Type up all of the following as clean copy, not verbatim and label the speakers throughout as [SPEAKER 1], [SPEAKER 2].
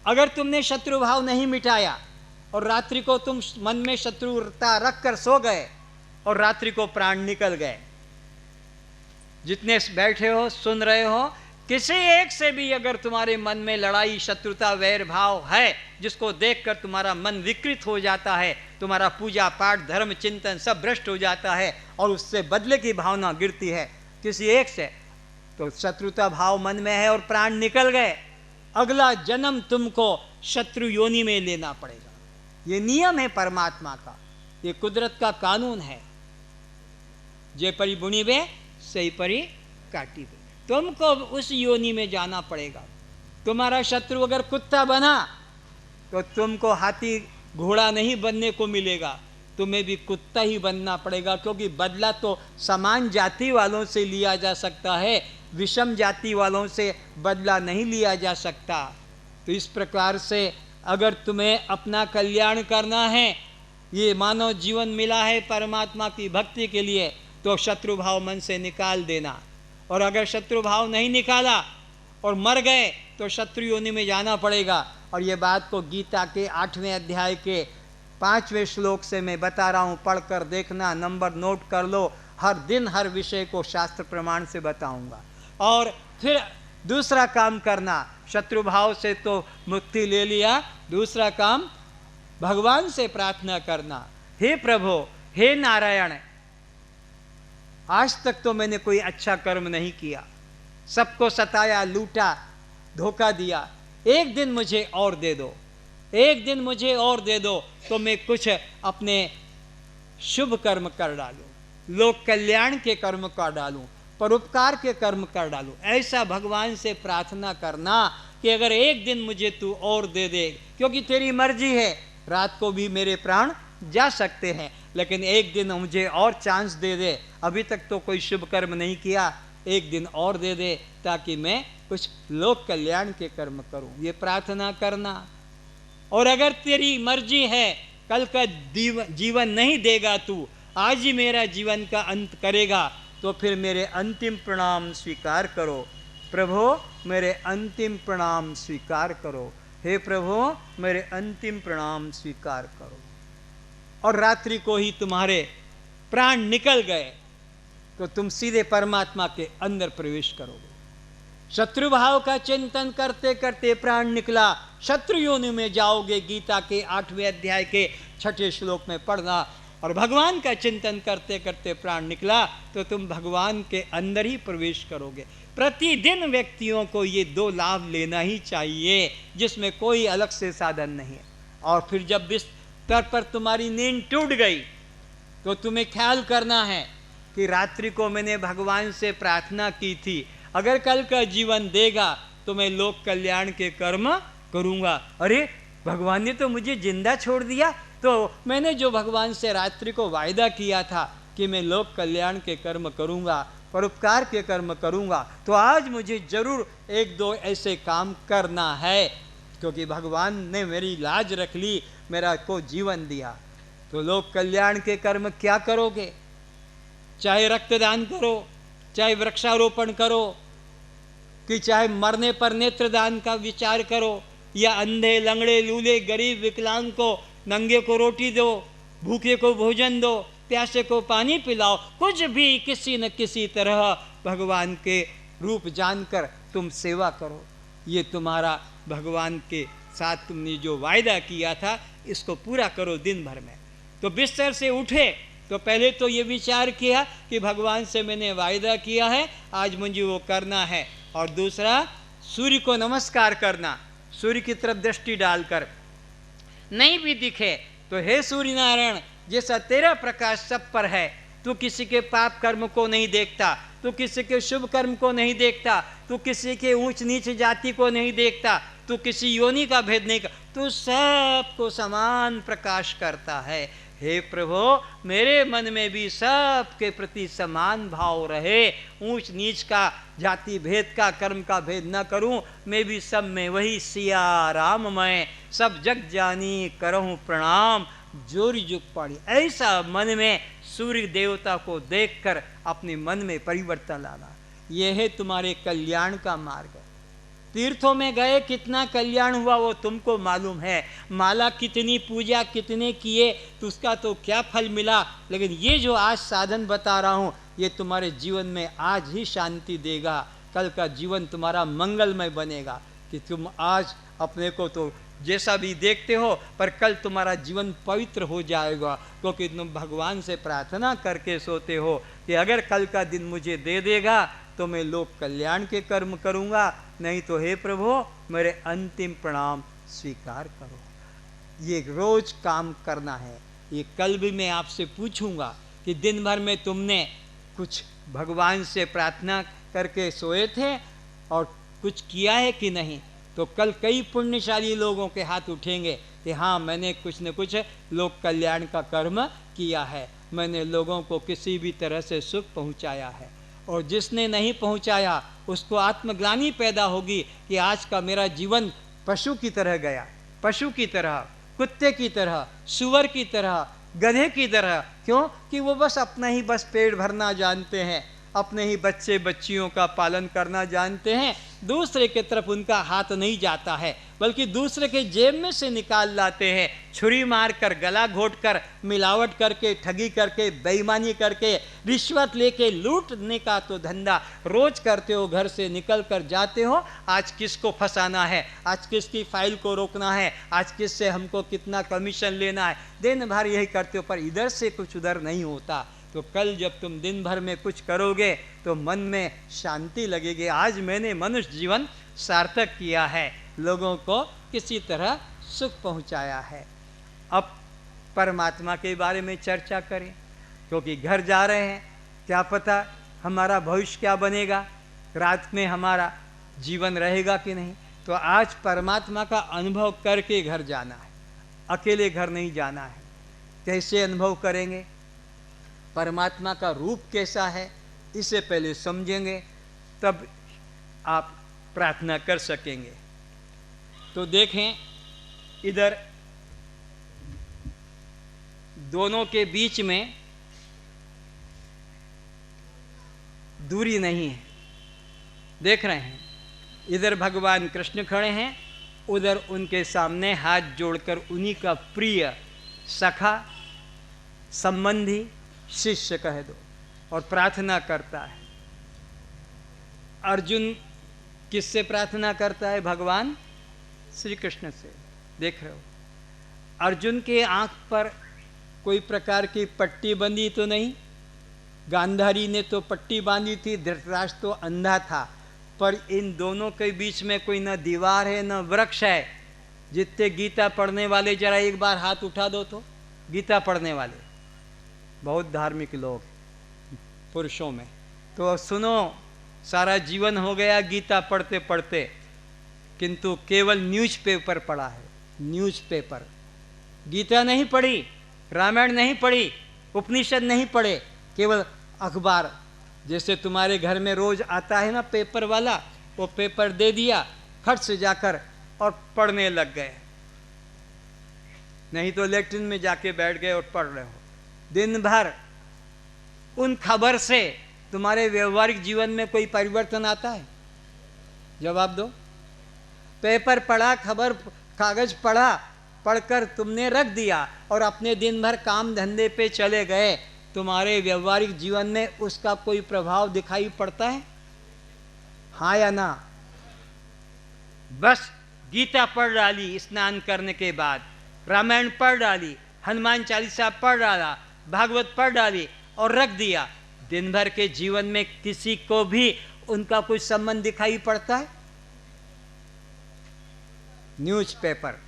[SPEAKER 1] अगर तुमने शत्रु भाव नहीं मिटाया और रात्रि को तुम मन में शत्रुता रख कर सो गए और रात्रि को प्राण निकल गए, जितने बैठे हो सुन रहे हो, किसी एक से भी अगर तुम्हारे मन में लड़ाई, शत्रुता, वैर भाव है, जिसको देखकर तुम्हारा मन विकृत हो जाता है, तुम्हारा पूजा पाठ, धर्म चिंतन सब भ्रष्ट हो जाता है और उससे बदले की भावना गिरती है किसी एक से, तो शत्रुता भाव मन में है और प्राण निकल गए, अगला जन्म तुमको शत्रु योनि में लेना पड़ेगा। ये नियम है परमात्मा का, ये कुदरत का कानून है। जे परी बुनी वे सही परी काटी वे, तुमको उस योनि में जाना पड़ेगा। तुम्हारा शत्रु अगर कुत्ता बना तो तुमको हाथी घोड़ा नहीं बनने को मिलेगा, तुम्हें भी कुत्ता ही बनना पड़ेगा, क्योंकि बदला तो समान जाति वालों से लिया जा सकता है, विषम जाति वालों से बदला नहीं लिया जा सकता। तो इस प्रकार से अगर तुम्हें अपना कल्याण करना है, ये मानव जीवन मिला है परमात्मा की भक्ति के लिए, तो शत्रु भाव मन से निकाल देना। और अगर शत्रु भाव नहीं निकाला और मर गए तो शत्रु योनि में जाना पड़ेगा। और ये बात को गीता के 8वें अध्याय के 5वें श्लोक से मैं बता रहा हूँ, पढ़कर देखना, नंबर नोट कर लो, हर दिन हर विषय को शास्त्र प्रमाण से बताऊंगा। और फिर दूसरा काम करना, शत्रु भाव से तो मुक्ति ले लिया, दूसरा काम भगवान से प्रार्थना करना, हे प्रभु, हे नारायण, आज तक तो मैंने कोई अच्छा कर्म नहीं किया, सबको सताया, लूटा, धोखा दिया, एक दिन मुझे और दे दो, एक दिन मुझे और दे दो, तो मैं कुछ अपने शुभ कर्म कर डालूं, लोक कल्याण के कर्म कर डालूं, परोपकार के कर्म कर डालूं। ऐसा भगवान से प्रार्थना करना कि अगर एक दिन मुझे तू और दे दे, क्योंकि तेरी मर्जी है, रात को भी मेरे प्राण जा सकते हैं, लेकिन एक दिन मुझे और चांस दे दे, अभी तक तो कोई शुभ कर्म नहीं किया, एक दिन और दे दे ताकि मैं कुछ लोक कल्याण के कर्म करूं, ये प्रार्थना करना। और अगर तेरी मर्जी है, कल का जीवन नहीं देगा तू, आज ही मेरा जीवन का अंत करेगा, तो फिर मेरे अंतिम प्रणाम स्वीकार करो प्रभु, मेरे अंतिम प्रणाम स्वीकार करो, हे प्रभु मेरे अंतिम प्रणाम स्वीकार करो। और रात्रि को ही तुम्हारे प्राण निकल गए तो तुम सीधे परमात्मा के अंदर प्रवेश करोगे। शत्रु भाव का चिंतन करते करते प्राण निकला, शत्रु योनि में जाओगे, गीता के 8वें अध्याय के 6ठे श्लोक में पढ़ना। और भगवान का चिंतन करते करते प्राण निकला तो तुम भगवान के अंदर ही प्रवेश करोगे। प्रतिदिन व्यक्तियों को ये 2 लाभ लेना ही चाहिए, जिसमें कोई अलग से साधन नहीं है। और फिर जब बिस्तर पर तुम्हारी नींद टूट गई तो तुम्हें ख्याल करना है कि रात्रि को मैंने भगवान से प्रार्थना की थी, अगर कल का जीवन देगा तो मैं लोक कल्याण के कर्म करूँगा। अरे भगवान ने तो मुझे जिंदा छोड़ दिया, तो मैंने जो भगवान से रात्रि को वायदा किया था कि मैं लोक कल्याण के कर्म करूँगा, परोपकार के कर्म करूँगा, तो आज मुझे जरूर 1-2 ऐसे काम करना है, क्योंकि भगवान ने मेरी लाज रख ली, मेरा को जीवन दिया। तो लोक कल्याण के कर्म क्या करोगे? चाहे रक्तदान करो, चाहे वृक्षारोपण करो, कि चाहे मरने पर नेत्रदान का विचार करो, या अंधे, लंगड़े, लूले, गरीब, विकलांग को, नंगे को रोटी दो, भूखे को भोजन दो, प्यासे को पानी पिलाओ, कुछ भी किसी न किसी तरह भगवान के रूप जानकर तुम सेवा करो। ये तुम्हारा भगवान के साथ तुमने जो वायदा किया था, इसको पूरा करो दिन भर में। तो बिस्तर से उठे तो पहले तो ये विचार किया कि भगवान से मैंने वायदा किया है, आज मुझे वो करना है। और दूसरा, सूर्य को नमस्कार करना, सूर्य की तरफ दृष्टि डालकर, नहीं भी दिखे तो हे सूर्य नारायण, जैसा तेरा प्रकाश सब पर है, तू किसी के पाप कर्म को नहीं देखता, तू किसी के शुभ कर्म को नहीं देखता, तू किसी के ऊंच नीच जाति को नहीं देखता, तू किसी योनि का भेद नहीं कर, तू सबको समान प्रकाश करता है। हे प्रभु, मेरे मन में भी सबके प्रति समान भाव रहे, ऊंच नीच का, जाति भेद का, कर्म का भेद न करूं, मैं भी सब में वही सिया राम मैं, सब जग जानी करहूं प्रणाम, जोरी जुग पाड़ी। ऐसा मन में सूर्य देवता को देखकर अपने मन में परिवर्तन लाना, यह है तुम्हारे कल्याण का मार्ग। तीर्थों में गए कितना कल्याण हुआ वो तुमको मालूम है, माला कितनी पूजा कितने किए तो उसका तो क्या फल मिला, लेकिन ये जो आज साधन बता रहा हूँ ये तुम्हारे जीवन में आज ही शांति देगा, कल का जीवन तुम्हारा मंगलमय बनेगा। कि तुम आज अपने को तो जैसा भी देखते हो पर कल तुम्हारा जीवन पवित्र हो जाएगा, क्योंकि तुम भगवान से प्रार्थना करके सोते हो कि अगर कल का दिन मुझे दे देगा तो मैं लोक कल्याण के कर्म करूँगा, नहीं तो हे प्रभु मेरे अंतिम प्रणाम स्वीकार करो। ये रोज काम करना है। ये कल भी मैं आपसे पूछूंगा कि दिन भर में तुमने कुछ भगवान से प्रार्थना करके सोए थे और कुछ किया है कि नहीं, तो कल कई पुण्यशाली लोगों के हाथ उठेंगे कि हाँ मैंने कुछ न कुछ लोक कल्याण का कर्म किया है, मैंने लोगों को किसी भी तरह से सुख पहुंचाया है। और जिसने नहीं पहुंचाया उसको आत्मग्लानि पैदा होगी कि आज का मेरा जीवन पशु की तरह गया, पशु की तरह, कुत्ते की तरह, सुअर की तरह, गधे की तरह। क्यों? कि वो बस अपना ही बस पेट भरना जानते हैं, अपने ही बच्चे बच्चियों का पालन करना जानते हैं, दूसरे की तरफ उनका हाथ नहीं जाता है, बल्कि दूसरे के जेब में से निकाल लाते हैं, छुरी मार कर, गला घोट कर, मिलावट करके, ठगी करके, बेईमानी करके, रिश्वत लेके लूटने का तो धंधा रोज करते हो। घर से निकल कर जाते हो, आज किसको फंसाना है, आज किसकी फाइल को रोकना है, आज किससे हमको कितना कमीशन लेना है, दिन भर यही करते हो, पर इधर से कुछ उधर नहीं होता। तो कल जब तुम दिन भर में कुछ करोगे तो मन में शांति लगेगी, आज मैंने मनुष्य जीवन सार्थक किया है, लोगों को किसी तरह सुख पहुंचाया है। अब परमात्मा के बारे में चर्चा करें, क्योंकि घर जा रहे हैं, क्या पता हमारा भविष्य क्या बनेगा, रात में हमारा जीवन रहेगा कि नहीं। तो आज परमात्मा का अनुभव करके घर जाना है, अकेले घर नहीं जाना है। कैसे अनुभव करेंगे, परमात्मा का रूप कैसा है, इसे पहले समझेंगे, तब आप प्रार्थना कर सकेंगे। तो देखें, इधर दोनों के बीच में दूरी नहीं है, देख रहे हैं, इधर भगवान कृष्ण खड़े हैं, उधर उनके सामने हाथ जोड़कर उन्हीं का प्रिय सखा, संबंधी, शिष्य कह दो, और प्रार्थना करता है। अर्जुन किससे प्रार्थना करता है? भगवान श्री कृष्ण से। देख रहे हो, अर्जुन के आंख पर कोई प्रकार की पट्टी बंधी तो नहीं, गांधारी ने तो पट्टी बांधी थी, धृतराष्ट्र तो अंधा था, पर इन दोनों के बीच में कोई न दीवार है न वृक्ष है। जितने गीता पढ़ने वाले जरा एक बार हाथ उठा दो तो, गीता पढ़ने वाले बहुत धार्मिक लोग पुरुषों में, तो सुनो, सारा जीवन हो गया गीता पढ़ते पढ़ते, किंतु केवल न्यूज़पेपर पढ़ा है, न्यूज़पेपर। गीता नहीं पढ़ी, रामायण नहीं पढ़ी, उपनिषद नहीं पढ़े, केवल अखबार। जैसे तुम्हारे घर में रोज आता है ना पेपर वाला, वो पेपर दे दिया, फट से जाकर और पढ़ने लग गए, नहीं तो लेट्रिन में जाके बैठ गए और पढ़ रहे हो दिन भर। उन खबर से तुम्हारे व्यवहारिक जीवन में कोई परिवर्तन आता है? जवाब दो। पेपर पढ़ा, खबर कागज पढ़ा, पढ़कर तुमने रख दिया और अपने दिन भर काम धंधे पे चले गए, तुम्हारे व्यवहारिक जीवन में उसका कोई प्रभाव दिखाई पड़ता है? हाँ या ना? बस गीता पढ़ डाली स्नान करने के बाद, रामायण पढ़ डाली, हनुमान चालीसा पढ़ डाला, भागवत पढ़ डाली और रख दिया, दिन भर के जीवन में किसी को भी उनका कोई संबंध दिखाई पड़ता है? न्यूज़पेपर,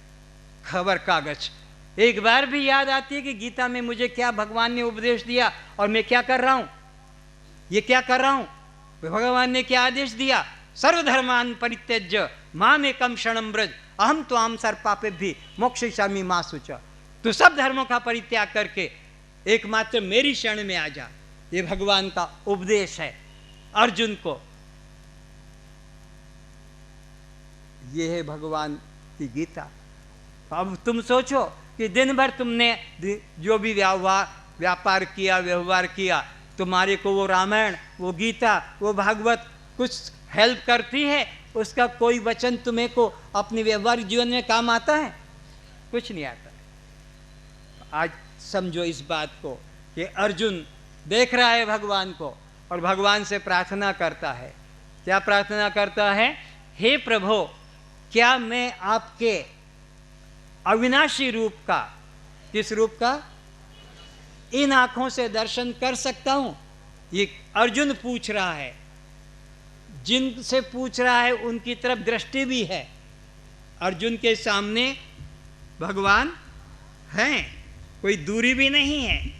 [SPEAKER 1] खबर कागज, एक बार भी याद आती है कि गीता में मुझे क्या भगवान ने उपदेश दिया और मैं क्या कर रहा हूं, ये क्या कर रहा हूं, भगवान ने क्या आदेश दिया? सर्वधर्मान परित्यज्य माम एकम शरणं व्रज अहम त्वाम सर्वपापेभ्यो मोक्षयिष्यामि मा शुचः। तो सब धर्मों का परित्याग करके एकमात्र मेरी शरण में आ जा, ये भगवान का उपदेश है अर्जुन को। ये है भगवान की गीता। अब तुम सोचो कि दिन भर तुमने जो भी व्यापार किया, व्यवहार किया, तुम्हारे को वो रामायण, वो गीता, वो भागवत कुछ हेल्प करती है उसका कोई वचन तुम्हें को अपने व्यवहारिक जीवन में काम आता है? कुछ नहीं आता। आज समझो इस बात को कि अर्जुन देख रहा है भगवान को और भगवान से प्रार्थना करता है। क्या प्रार्थना करता है? हे प्रभु, क्या मैं आपके अविनाशी रूप का, किस रूप का? इन आंखों से दर्शन कर सकता हूं? ये अर्जुन पूछ रहा है। जिनसे पूछ रहा है उनकी तरफ दृष्टि भी है। अर्जुन के सामने भगवान हैं, कोई दूरी भी नहीं है।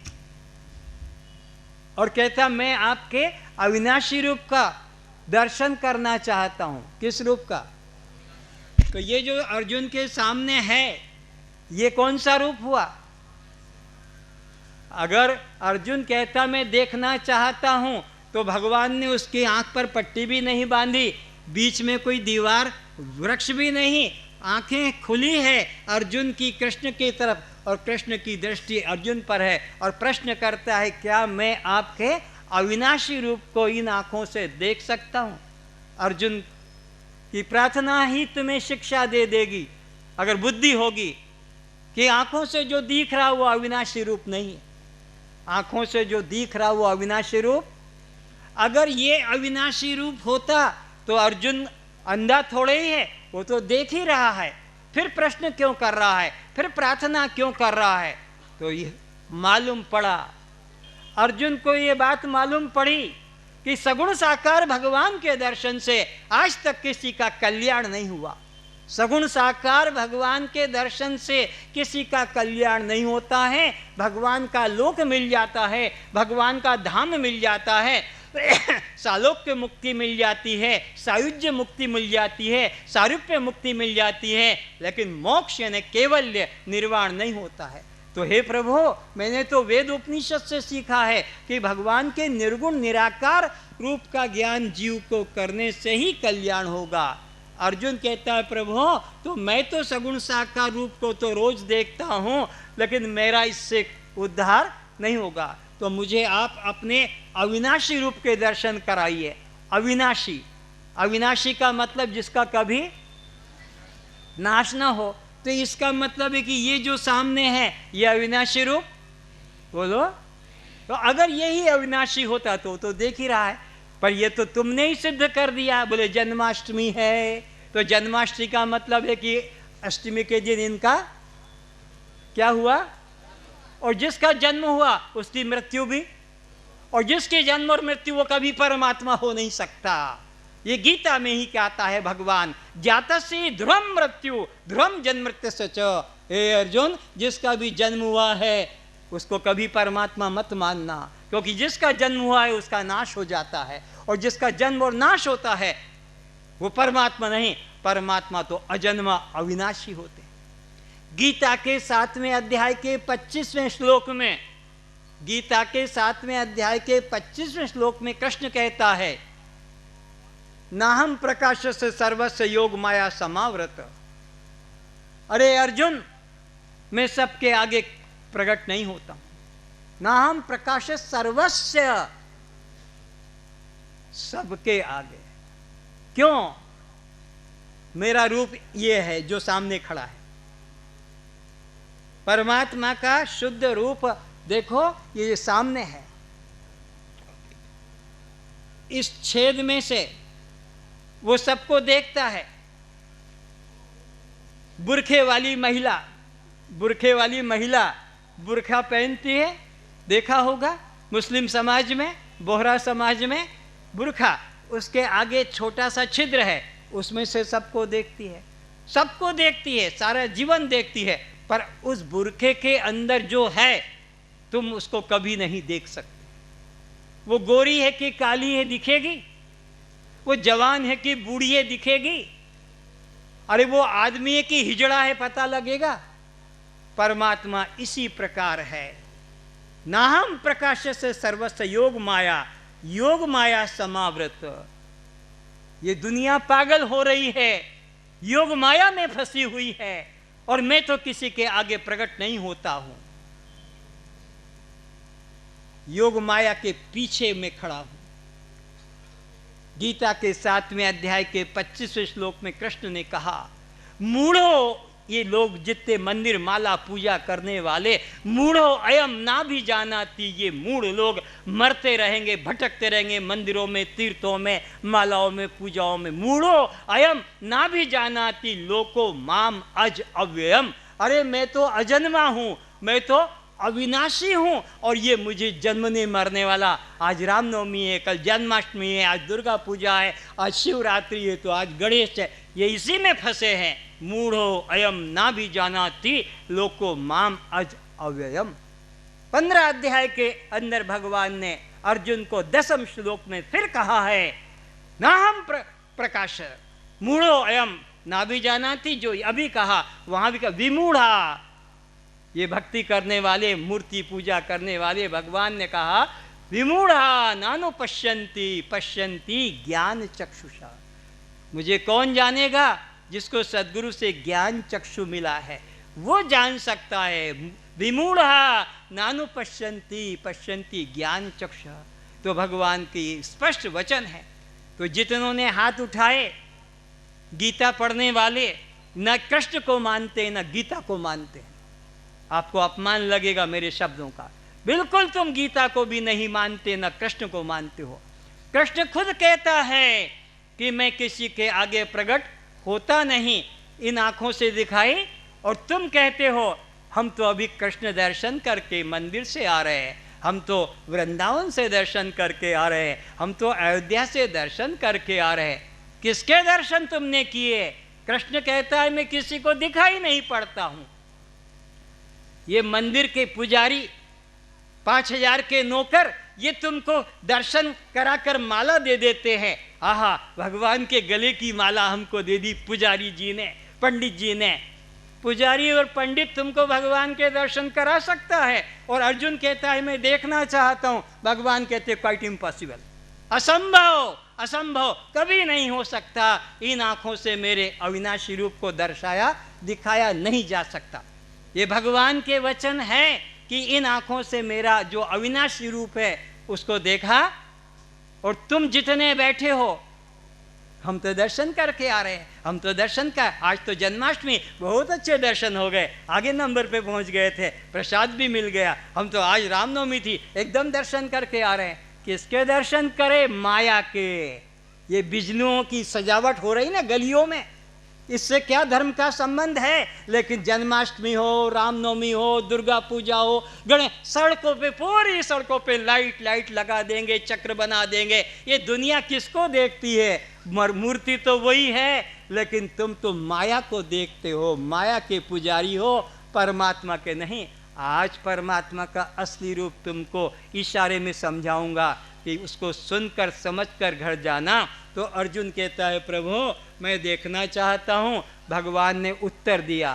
[SPEAKER 1] और कहता मैं आपके अविनाशी रूप का दर्शन करना चाहता हूं। किस रूप का? तो ये जो अर्जुन के सामने है, ये कौन सा रूप हुआ? अगर अर्जुन कहता मैं देखना चाहता हूं, तो भगवान ने उसकी आंख पर पट्टी भी नहीं बांधी, बीच में कोई दीवार, वृक्ष भी नहीं, आंखें खुली है अर्जुन की कृष्ण की तरफ, और कृष्ण की दृष्टि अर्जुन पर है। और प्रश्न करता है क्या मैं आपके अविनाशी रूप को इन आंखों से देख सकता हूं? अर्जुन की प्रार्थना ही तुम्हें शिक्षा दे देगी, अगर बुद्धि होगी, कि आंखों से जो दिख रहा वो अविनाशी रूप नहीं है। आंखों से जो दिख रहा वो अविनाशी रूप, अगर ये अविनाशी रूप होता तो अर्जुन अंधा थोड़े ही है, वो तो देख ही रहा है। फिर प्रश्न क्यों कर रहा है? फिर प्रार्थना क्यों कर रहा है? तो ये मालूम पड़ा, अर्जुन को ये बात मालूम पड़ी कि सगुण साकार भगवान के दर्शन से आज तक किसी का कल्याण नहीं हुआ। सगुण साकार भगवान के दर्शन से किसी का कल्याण नहीं होता है। भगवान का लोक मिल जाता है, भगवान का धाम मिल जाता है, सालोक्य मुक्ति मिल जाती है, सायुज्य मुक्ति मिल जाती है, सारूप्य मुक्ति मिल जाती है, लेकिन मोक्ष यानी केवल्य निर्वाण नहीं होता है। तो हे प्रभु, मैंने तो वेद उपनिषद से सीखा है कि भगवान के निर्गुण निराकार रूप का ज्ञान जीव को करने से ही कल्याण होगा। अर्जुन कहता है प्रभु, तो मैं तो सगुण साकार रूप को तो रोज देखता हूँ, लेकिन मेरा इससे उद्धार नहीं होगा। तो मुझे आप अपने अविनाशी रूप के दर्शन कराइए। अविनाशी, अविनाशी का मतलब जिसका कभी नाश ना हो। तो इसका मतलब है कि ये जो सामने है ये अविनाशी रूप, बोलो। तो अगर यही अविनाशी होता तो देख ही रहा है, पर ये तो तुमने ही सिद्ध कर दिया। बोले जन्माष्टमी है, तो जन्माष्टमी का मतलब है कि अष्टमी के दिन इनका क्या हुआ, और जिसका जन्म हुआ उसकी मृत्यु भी, और जिसके जन्म और मृत्यु वो कभी परमात्मा हो नहीं सकता। ये गीता में ही कहता है भगवान, जातस्य ध्रुवम मृत्यु ध्रुवम जन्मृत्यस्य च। हे अर्जुन, जिसका भी जन्म हुआ है उसको कभी परमात्मा मत मानना, क्योंकि जिसका जन्म हुआ है उसका नाश हो जाता है, और जिसका जन्म और नाश होता है वो परमात्मा नहीं। परमात्मा तो अजन्मा अविनाशी होते हैं। गीता के 7वें अध्याय के 25वें श्लोक में, गीता के 7वें अध्याय के 25वें श्लोक में कृष्ण कहता है, नाहम प्रकाश से सर्वस्व योग माया समावृत। अरे अर्जुन, मैं सबके आगे प्रकट नहीं होता हूं। नाहम प्रकाश सर्वस्व, सबके आगे। क्यों? मेरा रूप ये है जो सामने खड़ा है। परमात्मा का शुद्ध रूप देखो, ये सामने है। इस छेद में से वो सबको देखता है। बुरखे वाली महिला, बुरखे वाली महिला बुरखा पहनती है, देखा होगा मुस्लिम समाज में, बोहरा समाज में बुरखा, उसके आगे छोटा सा छिद्र है, उसमें से सबको देखती है, सबको देखती है, सारा जीवन देखती है। पर उस बुरखे के अंदर जो है तुम उसको कभी नहीं देख सकते। वो गोरी है कि काली है दिखेगी, वो जवान है कि बूढ़ी है दिखेगी, अरे वो आदमी है कि हिजड़ा है पता लगेगा। परमात्मा इसी प्रकार है। नाहम प्रकाश से सर्वस्व योग माया, योग माया समावृत। ये दुनिया पागल हो रही है, योग माया में फंसी हुई है, और मैं तो किसी के आगे प्रकट नहीं होता हूं। योग माया के पीछे मैं खड़ा हूं। गीता के 7वें अध्याय के 25वें श्लोक में कृष्ण ने कहा, मूढ़ो, ये लोग जितने मंदिर माला पूजा करने वाले, मूढ़ो अयम ना भी जानाती, ये मूढ़ लोग मरते रहेंगे, भटकते रहेंगे मंदिरों में, तीर्थों में, मालाओं में, पूजाओं में। मूढ़ो अयम ना भी जानाती लोको माम अज अव्ययम, अरे मैं तो अजन्मा हूँ, मैं तो अविनाशी हूँ, और ये मुझे जन्मने मरने वाला। आज रामनवमी है, कल जन्माष्टमी है, आज दुर्गा पूजा है, आज शिवरात्रि है, तो आज गणेश है, ये इसी में फंसे हैं। मूढ़ो अयम ना भी जानाति लोको माम अज अव्ययम। 15 अध्याय के अंदर भगवान ने अर्जुन को 10वें श्लोक में फिर कहा है, ना हम प्रकाश, मूढ़ो अयम ना भी जानाति, जो अभी कहा वहां भी कहा विमूढ़ा, ये भक्ति करने वाले, मूर्ति पूजा करने वाले, भगवान ने कहा विमूढ़ा नानो पश्यन्ति पश्यन्ति ज्ञान चक्षुषा। मुझे कौन जानेगा? जिसको सद्गुरु से ज्ञान चक्षु मिला है वो जान सकता है। विमूढ़ा नानु पश्यन्ति पश्यन्ति ज्ञान चक्षु, तो भगवान की स्पष्ट वचन है। तो जितनों ने हाथ उठाए, गीता पढ़ने वाले न कृष्ण को मानते न गीता को मानते हैं। आपको अपमान लगेगा मेरे शब्दों का, बिल्कुल तुम गीता को भी नहीं मानते न कृष्ण को मानते हो। कृष्ण खुद कहता है कि मैं किसी के आगे प्रकट होता नहीं, इन आंखों से दिखाई, और तुम कहते हो हम तो अभी कृष्ण दर्शन करके मंदिर से आ रहे हैं, हम तो वृंदावन से दर्शन करके आ रहे हैं, हम तो अयोध्या से दर्शन करके आ रहे हैं। किसके दर्शन तुमने किए? कृष्ण कहता है मैं किसी को दिखाई नहीं पड़ता हूं। ये मंदिर के पुजारी, 5000 के नौकर, ये तुमको दर्शन कराकर माला दे देते हैं। आहा, भगवान के गले की माला हमको दे दी पुजारी जी ने, पंडित जी ने। पुजारी और पंडित तुमको भगवान के दर्शन करा सकता है, और अर्जुन कहता है मैं देखना चाहता हूं। भगवान कहते क्वाइट इम्पॉसिबल, असंभव, असंभव, कभी नहीं हो सकता। इन आंखों से मेरे अविनाशी रूप को दर्शाया, दिखाया नहीं जा सकता। ये भगवान के वचन है कि इन आंखों से मेरा जो अविनाशी रूप है उसको देखा, और तुम जितने बैठे हो हम तो दर्शन करके आ रहे हैं, हम तो दर्शन का, आज तो जन्माष्टमी, बहुत अच्छे दर्शन हो गए, आगे नंबर पे पहुंच गए थे, प्रसाद भी मिल गया। हम तो आज रामनवमी थी, एकदम दर्शन करके आ रहे हैं। किसके दर्शन करे? माया के। ये बिजलियों की सजावट हो रही ना गलियों में, इससे क्या धर्म का संबंध है? लेकिन जन्माष्टमी हो, रामनवमी हो, दुर्गा पूजा हो, गणेश, सड़कों पे, पूरी सड़कों पे लाइट लाइट लगा देंगे, चक्र बना देंगे। ये दुनिया किसको देखती है? मूर्ति तो वही है, लेकिन तुम तो माया को देखते हो, माया के पुजारी हो, परमात्मा के नहीं। आज परमात्मा का असली रूप तुमको इशारे में समझाऊंगा कि उसको सुनकर समझकर घर जाना। तो अर्जुन कहता है प्रभु मैं देखना चाहता हूं। भगवान ने उत्तर दिया।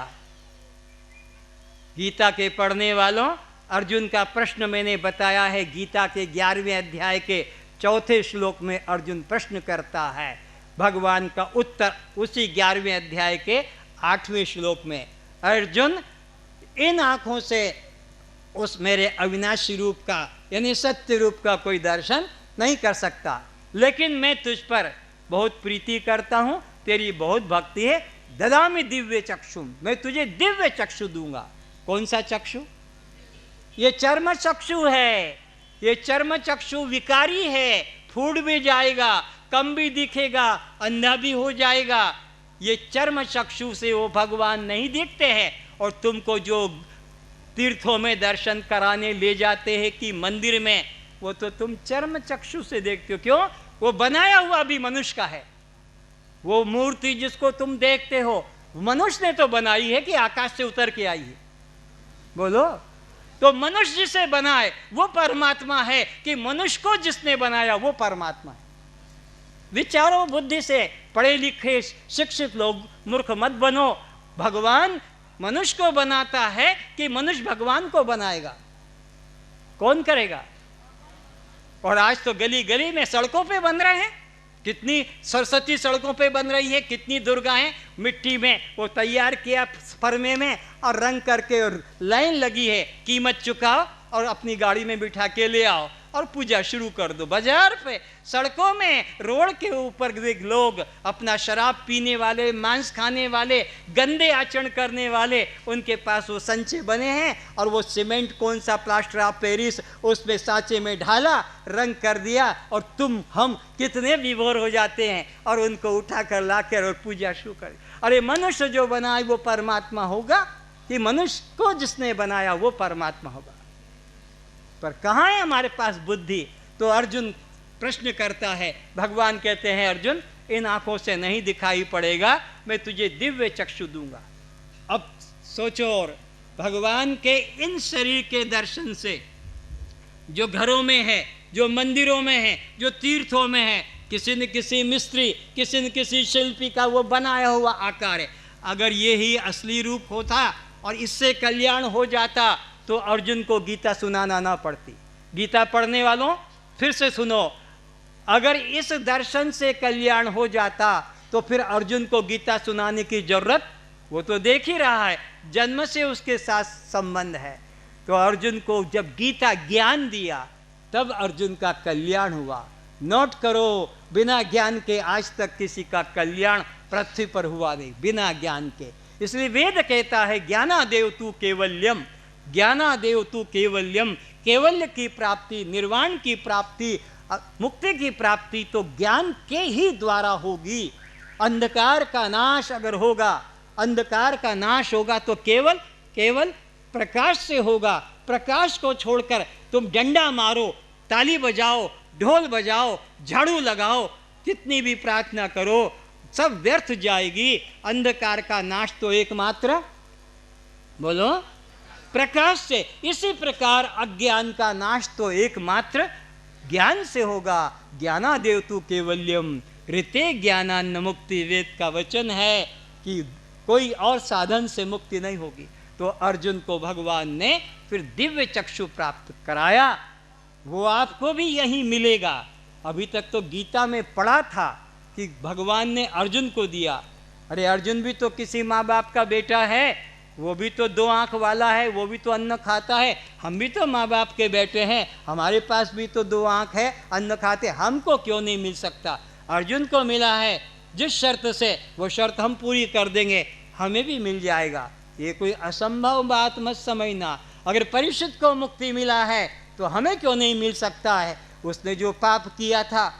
[SPEAKER 1] गीता के पढ़ने वालों, अर्जुन का प्रश्न मैंने बताया है। गीता के 11वें अध्याय के 4थे श्लोक में अर्जुन प्रश्न करता है, भगवान का उत्तर उसी 11वें अध्याय के 8वें श्लोक में। अर्जुन, इन आंखों से उस मेरे अविनाशी रूप का यानी सत्य रूप का कोई दर्शन नहीं कर सकता, लेकिन मैं तुझ पर बहुत प्रीति करता हूं, तेरी बहुत भक्ति है। ददामि दिव्य चक्षु, मैं तुझे दिव्य चक्षु दूंगा। कौन सा चक्षु? ये चर्म चक्षु है। ये चर्म चक्षु विकारी है, फूट भी जाएगा, कम भी दिखेगा, अंधा भी हो जाएगा। ये चर्म चक्षु से वो भगवान नहीं दिखते हैं। और तुमको जो तीर्थों में दर्शन कराने ले जाते हैं कि मंदिर में, वो तो तुम चर्म चक्षु से देखते हो। क्यों? वो बनाया हुआ भी मनुष्य का है। वो मूर्ति जिसको तुम देखते हो मनुष्य ने तो बनाई है कि आकाश से उतर के आई है? बोलो। तो मनुष्य जिसे बनाए वो परमात्मा है कि मनुष्य को जिसने बनाया वो परमात्मा है? विचारो बुद्धि से, पढ़े लिखे शिक्षित लोग मूर्ख मत बनो। भगवान मनुष्य को बनाता है कि मनुष्य भगवान को बनाएगा? कौन करेगा? और आज तो गली गली में, सड़कों पे बन रहे हैं। कितनी सरस्वती सड़कों पे बन रही है, कितनी दुर्गाएं मिट्टी में वो तैयार किया फरमे में और रंग करके, और लाइन लगी है, कीमत चुकाओ और अपनी गाड़ी में बिठा के ले आओ। और पूजा शुरू कर दो। बाजार पे, सड़कों में, रोड के ऊपर लोग अपना शराब पीने वाले, मांस खाने वाले, गंदे आचरण करने वाले, उनके पास वो संचे बने हैं और वो सीमेंट, कौन सा प्लास्टर ऑफ पेरिस, उसमें सांचे में ढाला, रंग कर दिया और तुम हम कितने विभोर हो जाते हैं और उनको उठा कर ला कर और पूजा शुरू कर। अरे मनुष्य जो बनाए वो परमात्मा होगा कि मनुष्य को जिसने बनाया वो परमात्मा होगा? पर कहाँ है हमारे पास बुद्धि? तो अर्जुन प्रश्न करता है, भगवान कहते हैं अर्जुन इन आंखों से नहीं दिखाई पड़ेगा, मैं तुझे दिव्य चक्षु दूंगा। अब सोचो, और भगवान के इन शरीर के दर्शन से जो घरों में है, जो मंदिरों में है, जो तीर्थों में है, किसी न किसी मिस्त्री, किसी न किसी शिल्पी का वो बनाया हुआ आकार है। अगर ये ही असली रूप होता और इससे कल्याण हो जाता तो अर्जुन को गीता सुनाना ना पड़ती। गीता पढ़ने वालों फिर से सुनो, अगर इस दर्शन से कल्याण हो जाता तो फिर अर्जुन को गीता सुनाने की जरूरत, वो तो देख ही रहा है, जन्म से उसके साथ संबंध है। तो अर्जुन को जब गीता ज्ञान दिया तब अर्जुन का कल्याण हुआ। नोट करो, बिना ज्ञान के आज तक किसी का कल्याण पृथ्वी पर हुआ नहीं, बिना ज्ञान के। इसलिए वेद कहता है ज्ञानादेव तू केवल्यम, ज्ञानादेव तू केवल्यम। केवल्य की प्राप्ति, निर्वाण की प्राप्ति, मुक्ति की प्राप्ति तो ज्ञान के ही द्वारा होगी। अंधकार का नाश अगर होगा, अंधकार का नाश होगा तो केवल केवल प्रकाश से होगा। प्रकाश को छोड़कर तुम डंडा मारो, ताली बजाओ, ढोल बजाओ, झाड़ू लगाओ, कितनी भी प्रार्थना करो, सब व्यर्थ जाएगी। अंधकार का नाश तो एकमात्र, बोलो, प्रकाश से। इसी प्रकार अज्ञान का नाश तो एकमात्र ज्ञान से होगा। ज्ञानादेव तू केवल्यम ऋते ज्ञानान्न मुक्ति, वेद का वचन है कि कोई और साधन से मुक्ति नहीं होगी। तो अर्जुन को भगवान ने फिर दिव्य चक्षु प्राप्त कराया। वो आपको भी यही मिलेगा। अभी तक तो गीता में पढ़ा था कि भगवान ने अर्जुन को दिया। अरे अर्जुन भी तो किसी माँ बाप का बेटा है, वो भी तो 2 आंख वाला है, वो भी तो अन्न खाता है। हम भी तो माँ बाप के बेटे हैं, हमारे पास भी तो 2 आंख है, अन्न खाते, हमको क्यों नहीं मिल सकता? अर्जुन को मिला है, जिस शर्त से, वो शर्त हम पूरी कर देंगे, हमें भी मिल जाएगा। ये कोई असंभव बात मत समझना। अगर परीक्षित को मुक्ति मिला है तो हमें क्यों नहीं मिल सकता है? उसने जो पाप किया था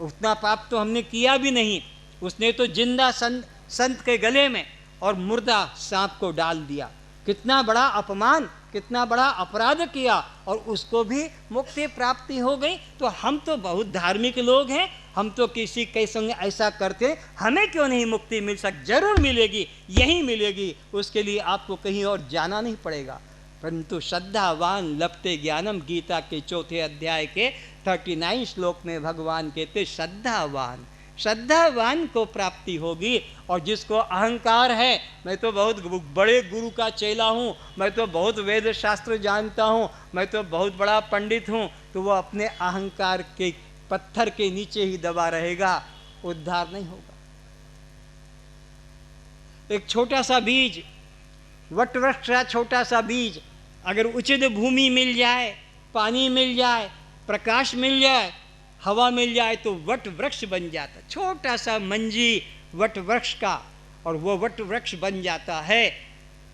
[SPEAKER 1] उतना पाप तो हमने किया भी नहीं। उसने तो जिंदा संत के गले में और मुर्दा सांप को डाल दिया। कितना बड़ा अपमान, कितना बड़ा अपराध किया और उसको भी मुक्ति प्राप्ति हो गई। तो हम तो बहुत धार्मिक लोग हैं, हम तो किसी के संग ऐसा करते, हमें क्यों नहीं मुक्ति मिल सकती? जरूर मिलेगी, यही मिलेगी। उसके लिए आपको कहीं और जाना नहीं पड़ेगा। परंतु श्रद्धावान लभते ज्ञानम, गीता के 4 अध्याय के 39 श्लोक में भगवान कहते श्रद्धावान, श्रद्धावान को प्राप्ति होगी। और जिसको अहंकार है, मैं तो बहुत बड़े गुरु का चेला हूँ, मैं तो बहुत वेद शास्त्र जानता हूँ, मैं तो बहुत बड़ा पंडित हूँ, तो वो अपने अहंकार के पत्थर के नीचे ही दबा रहेगा, उद्धार नहीं होगा। एक छोटा सा बीज, वट वृक्ष का छोटा सा बीज, अगर उचित भूमि मिल जाए, पानी मिल जाए, प्रकाश मिल जाए, हवा मिल जाए तो वट वृक्ष बन जाता। छोटा सा मंजी वट वृक्ष का, और वो वट वृक्ष बन जाता है।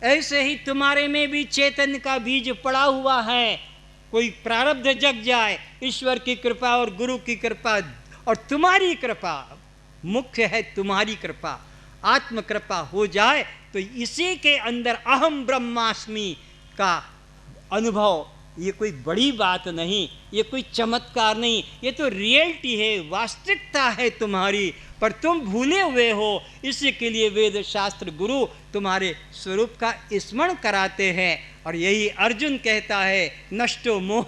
[SPEAKER 1] ऐसे ही तुम्हारे में भी चैतन्य का बीज पड़ा हुआ है। कोई प्रारब्ध जग जाए, ईश्वर की कृपा और गुरु की कृपा और तुम्हारी कृपा, मुख्य है तुम्हारी कृपा, आत्म कृपा हो जाए तो इसी के अंदर अहम ब्रह्मास्मि का अनुभव, ये कोई बड़ी बात नहीं, ये कोई चमत्कार नहीं, ये तो रियलिटी है, वास्तविकता है तुम्हारी। पर तुम भूले हुए हो, इसी के लिए वेद शास्त्र गुरु तुम्हारे स्वरूप का स्मरण कराते हैं। और यही अर्जुन कहता है, नष्टो मोह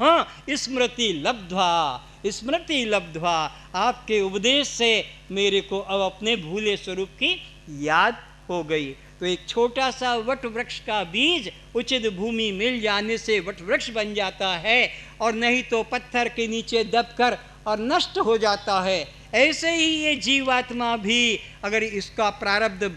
[SPEAKER 1] स्मृति लब्ध्वा, स्मृति लब्ध्वा, आपके उपदेश से मेरे को अब अपने भूले स्वरूप की याद हो गई। तो एक छोटा सा वट वृक्ष का बीज उचित भूमि मिल जाने से वट वृक्ष बन जाता है, और नहीं तो पत्थर के नीचे दबकर और नष्ट हो जाता है। ऐसे ही ये जीवात्मा भी अगर इसका प्रारब्ध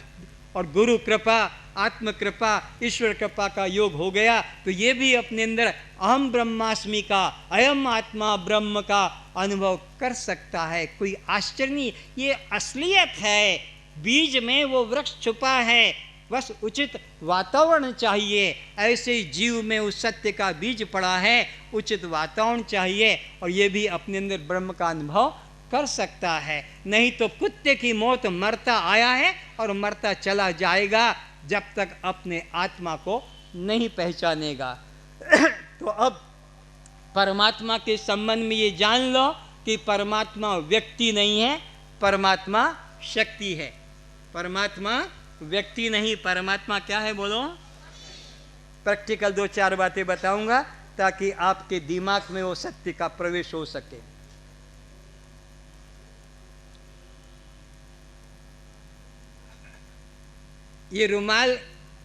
[SPEAKER 1] और गुरु कृपा आत्म कृपा ईश्वर कृपा का योग हो गया तो ये भी अपने अंदर अहम ब्रह्मास्मि का, अयम आत्मा ब्रह्म का अनुभव कर सकता है। कोई आश्चर्य नहीं, ये असलियत है। बीज में वो वृक्ष छुपा है, बस उचित वातावरण चाहिए। ऐसे ही जीव में उस सत्य का बीज पड़ा है, उचित वातावरण चाहिए और ये भी अपने अंदर ब्रह्म का अनुभव कर सकता है। नहीं तो कुत्ते की मौत मरता आया है और मरता चला जाएगा जब तक अपने आत्मा को नहीं पहचानेगा। तो अब परमात्मा के संबंध में ये जान लो कि परमात्मा व्यक्ति नहीं है, परमात्मा शक्ति है। परमात्मा व्यक्ति नहीं, परमात्मा क्या है बोलो? प्रैक्टिकल 2-4 बातें बताऊंगा ताकि आपके दिमाग में वो सत्य का प्रवेश हो सके। ये रुमाल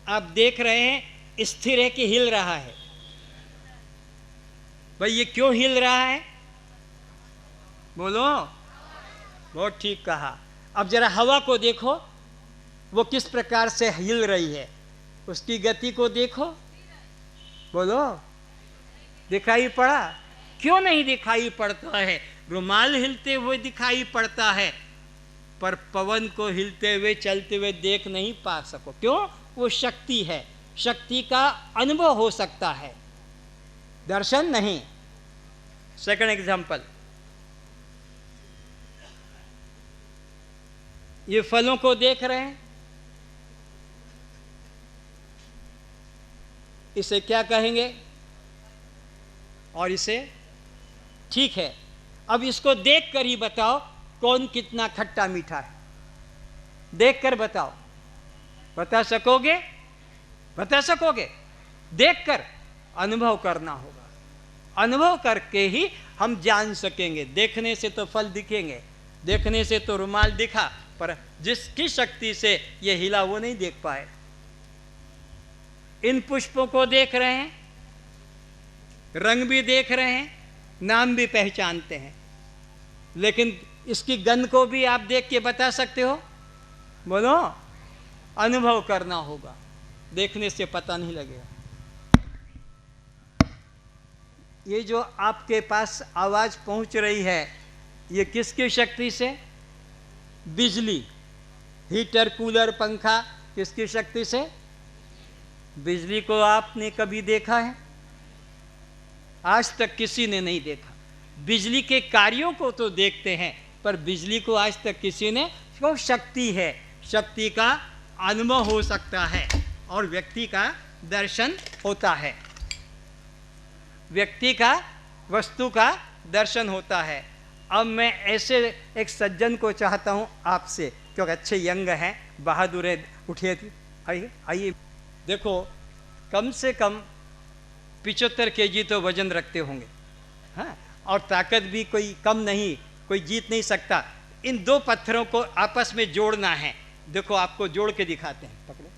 [SPEAKER 1] आप देख रहे हैं स्थिर है कि हिल रहा है? भाई ये क्यों हिल रहा है बोलो? बहुत ठीक कहा। अब जरा हवा को देखो, वो किस प्रकार से हिल रही है, उसकी गति को देखो, बोलो दिखाई पड़ा? क्यों नहीं दिखाई पड़ता है? रुमाल हिलते हुए दिखाई पड़ता है पर पवन को हिलते हुए चलते हुए देख नहीं पा सको। क्यों? वो शक्ति है, शक्ति का अनुभव हो सकता है, दर्शन नहीं। सेकंड एग्जाम्पल, ये फलों को देख रहे हैं, इसे क्या कहेंगे? और इसे ठीक है। अब इसको देखकर ही बताओ कौन कितना खट्टा मीठा है। देखकर बताओ, बता सकोगे? बता सकोगे? देखकर अनुभव करना होगा, अनुभव करके ही हम जान सकेंगे। देखने से तो फल दिखेंगे, देखने से तो रुमाल दिखा, पर जिसकी शक्ति से ये हिला वो नहीं देख पाए। इन पुष्पों को देख रहे हैं, रंग भी देख रहे हैं, नाम भी पहचानते हैं, लेकिन इसकी गंध को भी आप देख के बता सकते हो? बोलो, अनुभव करना होगा, देखने से पता नहीं लगेगा। ये जो आपके पास आवाज पहुंच रही है, ये किसकी शक्ति से? बिजली, हीटर, कूलर, पंखा, किसकी शक्ति से? बिजली को आपने कभी देखा है? आज तक किसी ने नहीं देखा। बिजली के कार्यों को तो देखते हैं पर बिजली को आज तक किसी ने, वो शक्ति है, शक्ति का अनुभव हो सकता है और व्यक्ति का दर्शन होता है, व्यक्ति का, वस्तु का दर्शन होता है। अब मैं ऐसे एक सज्जन को चाहता हूं आपसे, क्योंकि अच्छे यंग हैं, बहादुर है, उठिए, आइए आइए। देखो, कम से कम 75 kg तो वजन रखते होंगे, हाँ, और ताकत भी कोई कम नहीं, कोई जीत नहीं सकता। इन दो पत्थरों को आपस में जोड़ना है। देखो, आपको जोड़ के दिखाते हैं, पकड़ो।